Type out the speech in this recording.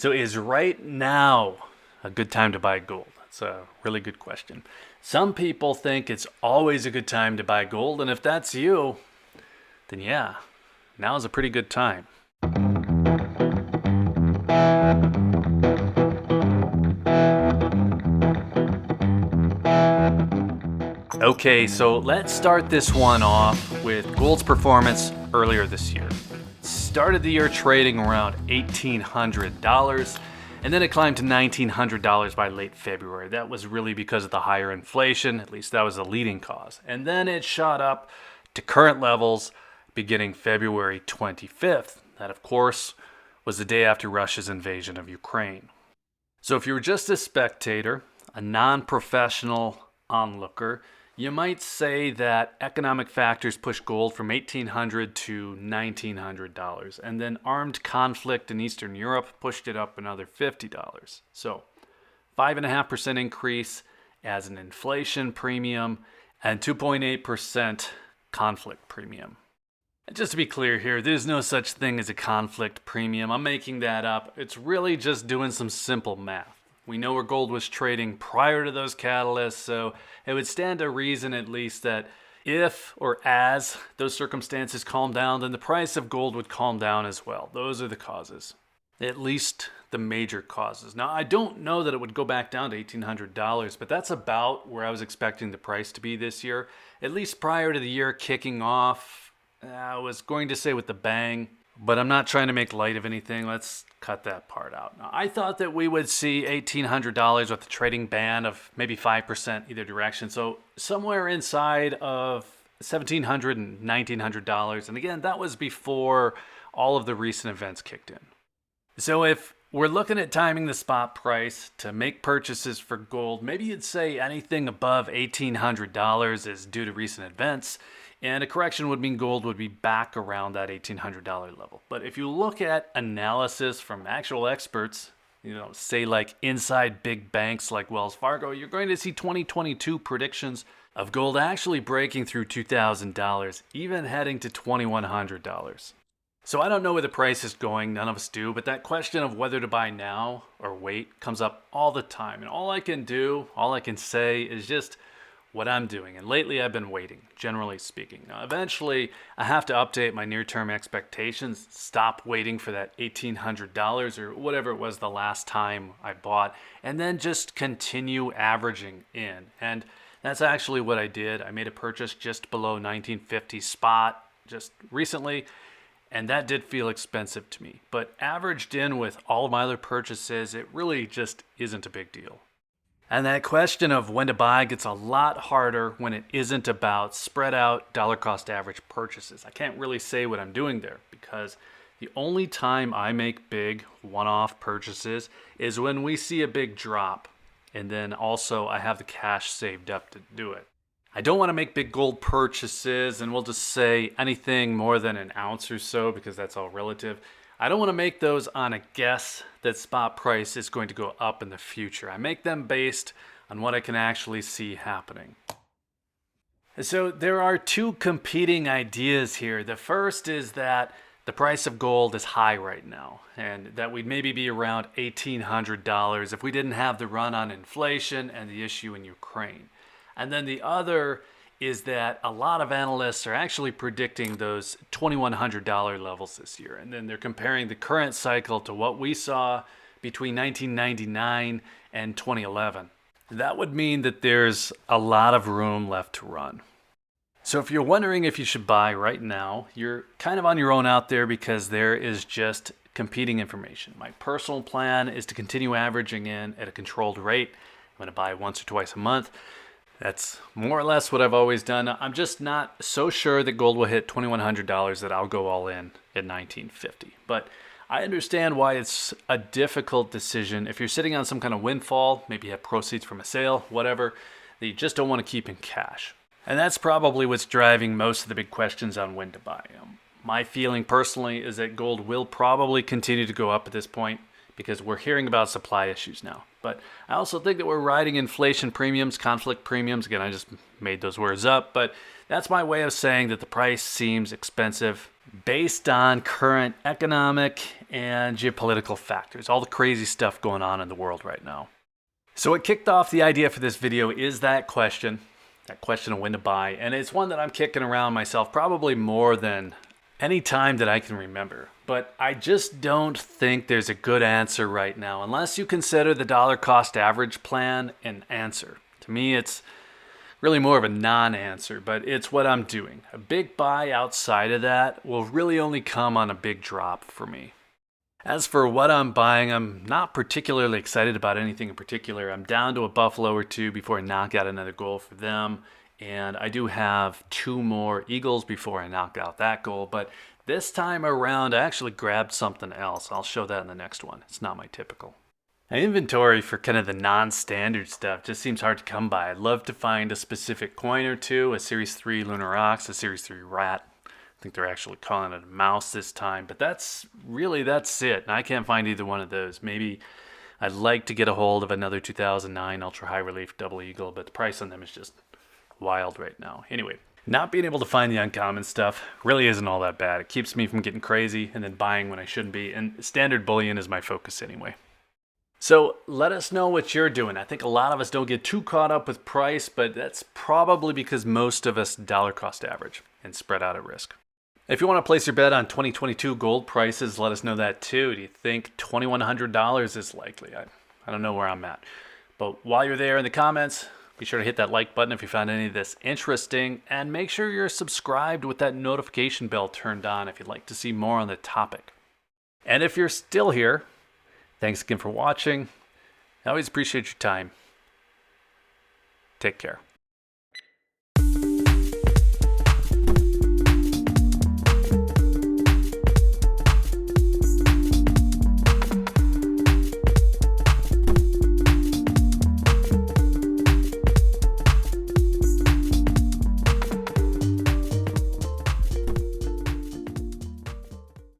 So is right now a good time to buy gold? That's a really good question. Some people think it's always a good time to buy gold, and if that's you, then yeah, now is a pretty good time. Okay, so let's start this one off with gold's performance earlier this year. Started the year trading around $1,800, and then it climbed to $1,900 by late February. That was really because of the higher inflation, at least that was the leading cause. And then it shot up to current levels beginning February 25th. That, of course, was the day after Russia's invasion of Ukraine. So if you were just a spectator, a non-professional onlooker, you might say that economic factors pushed gold from $1,800 to $1,900, and then armed conflict in Eastern Europe pushed it up another $50. So 5.5% increase as an inflation premium and 2.8% conflict premium. And just to be clear here, there's no such thing as a conflict premium. I'm making that up. It's really just doing some simple math. We know where gold was trading prior to those catalysts, so it would stand to reason at least that if or as those circumstances calm down, then the price of gold would calm down as well. Those are the causes, at least the major causes. Now, I don't know that it would go back down to $1,800, but that's about where I was expecting the price to be this year, at least prior to the year kicking off. I was going to say with the bang, but I'm not trying to make light of anything. Let's cut that part out. Now, I thought that we would see $1,800 with a trading band of maybe 5% either direction. So somewhere inside of $1,700 and $1,900. And again, that was before all of the recent events kicked in. So if we're looking at timing the spot price to make purchases for gold, maybe you'd say anything above $1,800 is due to recent events. And a correction would mean gold would be back around that $1,800 level. But if you look at analysis from actual experts, say like inside big banks like Wells Fargo, you're going to see 2022 predictions of gold actually breaking through $2,000, even heading to $2,100. So I don't know where the price is going, none of us do, but that question of whether to buy now or wait comes up all the time. And all I can say is just what I'm doing. And lately I've been waiting, generally speaking. Now, eventually I have to update my near-term expectations, stop waiting for that $1,800 or whatever it was the last time I bought, and then just continue averaging in. And that's actually what I did. I made a purchase just below 1950 spot just recently, and that did feel expensive to me. But averaged in with all of my other purchases, it really just isn't a big deal. And that question of when to buy gets a lot harder when it isn't about spread out dollar cost average purchases. I can't really say what I'm doing there because the only time I make big one-off purchases is when we see a big drop. And then also I have the cash saved up to do it. I don't want to make big gold purchases, and we'll just say anything more than an ounce or so because that's all relative. I don't want to make those on a guess that spot price is going to go up in the future. I make them based on what I can actually see happening. So there are two competing ideas here. The first is that the price of gold is high right now, and that we'd maybe be around $1,800 if we didn't have the run on inflation and the issue in Ukraine. And then the other is that a lot of analysts are actually predicting those $2,100 levels this year. And then they're comparing the current cycle to what we saw between 1999 and 2011. That would mean that there's a lot of room left to run. So if you're wondering if you should buy right now, you're kind of on your own out there because there is just competing information. My personal plan is to continue averaging in at a controlled rate. I'm going to buy once or twice a month. That's more or less what I've always done. I'm just not so sure that gold will hit $2,100 that I'll go all in at $1,950. But I understand why it's a difficult decision. If you're sitting on some kind of windfall, maybe you have proceeds from a sale, whatever, that you just don't want to keep in cash. And that's probably what's driving most of the big questions on when to buy. My feeling personally is that gold will probably continue to go up at this point because we're hearing about supply issues now. But I also think that we're riding inflation premiums, conflict premiums. Again, I just made those words up, but that's my way of saying that the price seems expensive. based on current economic and geopolitical factors, all the crazy stuff going on in the world right now. So what kicked off the idea for this video is that question of when to buy, and it's one that I'm kicking around myself probably more than any time that I can remember. But I just don't think there's a good answer right now, unless you consider the dollar cost average plan an answer. To me, it's really more of a non-answer, but it's what I'm doing. A big buy outside of that will really only come on a big drop for me. As for what I'm buying, I'm not particularly excited about anything in particular. I'm down to a Buffalo or two before I knock out another goal for them. And I do have 2 more Eagles before I knock out that goal. But this time around, I actually grabbed something else. I'll show that in the next one. It's not my typical. An inventory for kind of the non-standard stuff just seems hard to come by. I'd love to find a specific coin or two, a Series 3 Lunar Ox, a Series 3 Rat. I think they're actually calling it a mouse this time, but that's it. And I can't find either one of those. Maybe I'd like to get a hold of another 2009 Ultra High Relief Double Eagle, but the price on them is just wild right now. Anyway, not being able to find the uncommon stuff really isn't all that bad. It keeps me from getting crazy and then buying when I shouldn't be, and standard bullion is my focus anyway. So let us know what you're doing. I think a lot of us don't get too caught up with price, but that's probably because most of us dollar cost average and spread out at risk. If you want to place your bet on 2022 gold prices, let us know that too. Do you think $2,100 is likely? I don't know where I'm at. But while you're there in the comments, be sure to hit that like button if you found any of this interesting, and make sure you're subscribed with that notification bell turned on if you'd like to see more on the topic. And if you're still here, thanks again for watching. I always appreciate your time. Take care.